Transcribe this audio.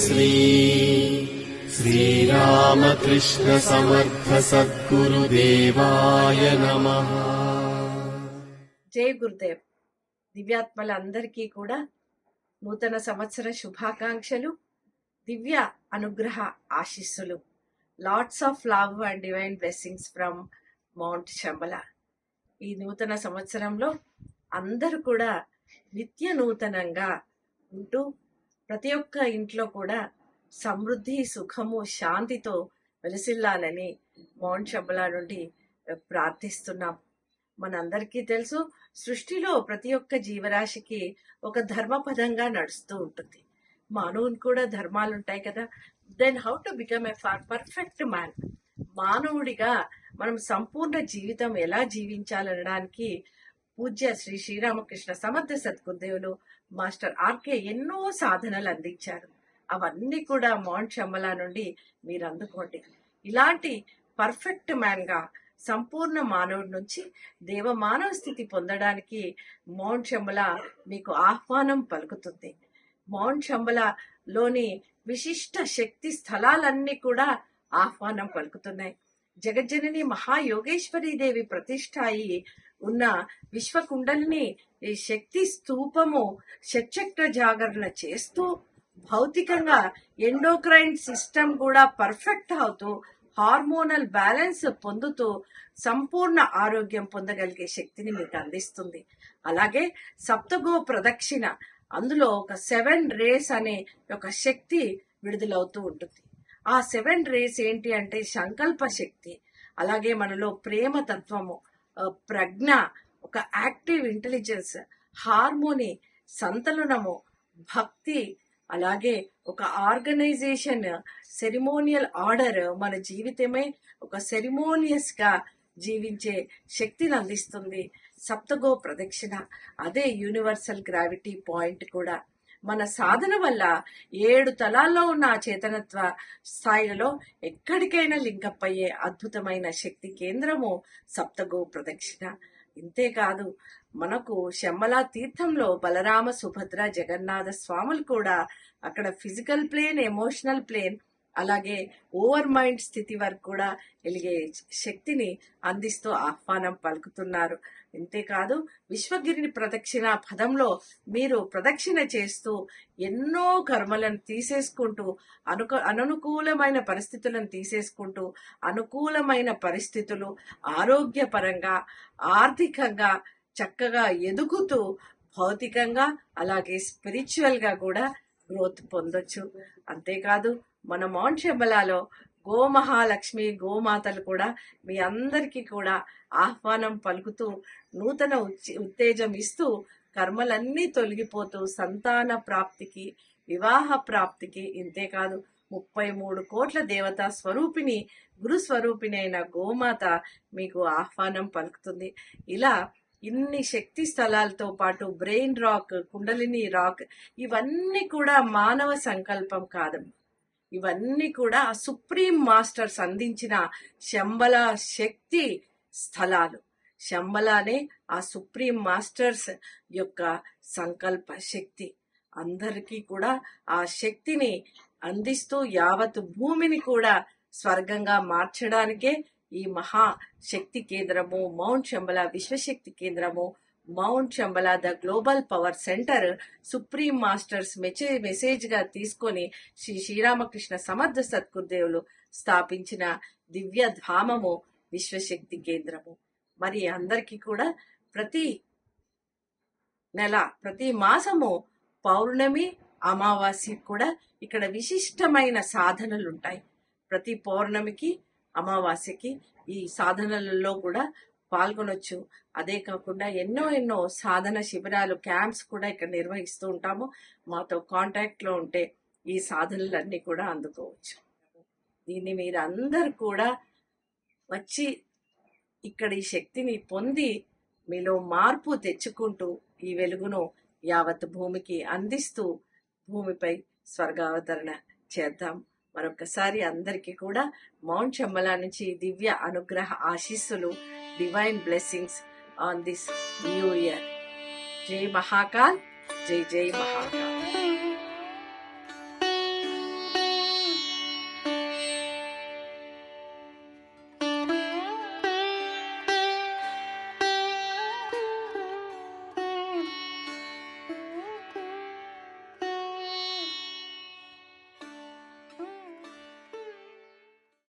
श्री श्रीरामकृष्ण समर्थ सद्गुरुदेवाय नमः। జై గురుదేవ్. దివ్యాత్మలందరికీ కూడా నూతన సంవత్సర శుభాకాంక్షలు, దివ్య అనుగ్రహ ఆశీస్సులు. Lots of love and divine blessings from mount Shambhala. ఈ నూతన సంవత్సరంలో అందరూ కూడా నిత్య నూతనంగా ఉంటూ ప్రతి ఒక్క ఇంట్లో కూడా సమృద్ధి, సుఖము, శాంతితో వెలసిల్లాలని మౌంట్ శంబల నుండి ప్రార్థిస్తున్నాం. మనందరికీ తెలుసు, సృష్టిలో ప్రతి ఒక్క జీవరాశికి ఒక ధర్మపదంగా నడుస్తూ ఉంటుంది. మానవుని కూడా ధర్మాలు ఉంటాయి కదా. Then how to become a perfect man? మానవుడిగా మనం సంపూర్ణ జీవితం ఎలా జీవించాలనడానికి పూజ్య శ్రీ శ్రీరామకృష్ణ సమర్థ సద్గురుదేవులు మాస్టర్ ఆర్కే ఎన్నో సాధనలు అందించారు. అవన్నీ కూడా మౌంట్ శంబల నుండి మీరు అందుకోండి. ఇలాంటి పర్ఫెక్ట్ మ్యాన్ గా, సంపూర్ణ మానవుడి నుంచి దేవ మానవ స్థితి పొందడానికి మౌంట్ శంబల మీకు ఆహ్వానం పలుకుతుంది. మౌంట్ శంబలలోని విశిష్ట శక్తి స్థలాలన్నీ కూడా ఆహ్వానం పలుకుతున్నాయి. జగజ్జనని మహాయోగేశ్వరీ దేవి ప్రతిష్ఠాయి ఉన్న విశ్వకుండలిని ఈ శక్తి స్తూపము షట్చక్ర జాగరణ చేస్తూ భౌతికంగా ఎండోక్రైన్ సిస్టమ్ కూడా పర్ఫెక్ట్ అవుతూ హార్మోనల్ బ్యాలెన్స్ పొందుతూ సంపూర్ణ ఆరోగ్యం పొందగలిగే శక్తిని మీకు అందిస్తుంది. అలాగే సప్తగో ప్రదక్షిణ, అందులో ఒక 7 రేస్ అనే ఒక శక్తి విడుదలవుతూ ఉంటుంది. ఆ 7 రేస్ ఏంటి అంటే సంకల్ప శక్తి, అలాగే మనలో ప్రేమ తత్వము, ప్రజ్ఞ, ఒక యాక్టివ్ ఇంటెలిజెన్స్, హార్మోని, సంతలనము, భక్తి, అలాగే ఒక ఆర్గనైజేషన్, సెరిమోనియల్ ఆర్డర్, మన జీవితమే ఒక సెరిమోనియస్ గా జీవించే శక్తిని అందిస్తుంది సప్తగో ప్రదక్షిణ. అదే యూనివర్సల్ గ్రావిటీ పాయింట్ కూడా. మన సాధన వల్ల 7 తలాల్లో ఉన్న ఆ చేతనత్వ స్థాయిలలో ఎక్కడికైనా లింకప్ అయ్యే అద్భుతమైన శక్తి కేంద్రము సప్తగో ప్రదక్షిణ. ఇంతేకాదు, మనకు శంబల తీర్థంలో బలరామ, సుభద్ర, జగన్నాథ స్వాములు కూడా అక్కడ ఫిజికల్ ప్లేన్, ఎమోషనల్ ప్లేన్, అలాగే ఓవర్ మైండ్ స్థితి వరకు కూడా వెలిగే శక్తిని అందిస్తూ ఆహ్వానం పలుకుతున్నారు. ఇంతేకాదు, విశ్వగిరిని ప్రదక్షిణ పదంలో మీరు ప్రదక్షిణ చేస్తూ ఎన్నో కర్మలను తీసేసుకుంటూ, అననుకూలమైన పరిస్థితులను తీసేసుకుంటూ, అనుకూలమైన పరిస్థితులు ఆరోగ్యపరంగా, ఆర్థికంగా చక్కగా ఎదుగుతూ, భౌతికంగా అలాగే స్పిరిచువల్ గా కూడా గ్రోత్ పొందొచ్చు. అంతేకాదు, మన మౌంట్ శంబలలో గోమహాలక్ష్మి, గోమాతలు కూడా మీ అందరికీ కూడా ఆహ్వానం పలుకుతూ, నూతన ఉత్తేజం ఇస్తూ, కర్మలన్నీ తొలగిపోతూ సంతాన ప్రాప్తికి, వివాహ ప్రాప్తికి, ఇంతేకాదు 33 కోట్ల దేవతా స్వరూపిణి, గురు స్వరూపిణి అయిన గోమాత మీకు ఆహ్వానం పలుకుతుంది. ఇలా ఇన్ని శక్తి స్థలాలతో పాటు బ్రెయిన్ రాక్, కుండలిని రాక్, ఇవన్నీ కూడా మానవ సంకల్పం కాదు. ఇవన్నీ కూడా సుప్రీం మాస్టర్స్ అందించిన శంబల శక్తి స్థలాలు. శంబలనే ఆ సుప్రీం మాస్టర్స్ యొక్క సంకల్ప శక్తి. అందరికీ కూడా ఆ శక్తిని అందిస్తూ యావత్ భూమిని కూడా స్వర్గంగా మార్చడానికే ఈ మహా శక్తి కేంద్రము మౌంట్ శంబల విశ్వశక్తి కేంద్రము, mount Shambhala the global power centre supreme masters message గా తీసుకొని శ్రీ శ్రీరామకృష్ణ సమర్థ సద్గురుదేవులు స్థాపించిన దివ్య ధామము విశ్వశక్తి కేంద్రము. మరి అందరికీ కూడా ప్రతి నెల, ప్రతి మాసము పౌర్ణమి, అమావాస్య కూడా ఇక్కడ విశిష్టమైన సాధనలు ఉంటాయి. ప్రతి పౌర్ణమికి, అమావాస్యకి ఈ సాధనలలో కూడా పాల్గొనొచ్చు. అదే కాకుండా ఎన్నో సాధన శిబిరాలు, క్యాంప్స్ కూడా ఇక్కడ నిర్వహిస్తూ ఉంటాము. మాతో కాంటాక్ట్ లో ఉంటే ఈ సాధనలన్నీ కూడా అందుకోవచ్చు. దీన్ని మీరు అందరు కూడా వచ్చి ఇక్కడ ఈ శక్తిని పొంది మీలో మార్పు తెచ్చుకుంటూ ఈ వెలుగును యావత్ భూమికి అందిస్తూ భూమిపై స్వర్గావతరణ చేద్దాం. మరొకసారి అందరికీ కూడా మౌంట్ శంబల నుంచి దివ్య అనుగ్రహ ఆశీస్సులు, divine blessings on this new year. జై మహాకాల్, జై జై మహాకాల్.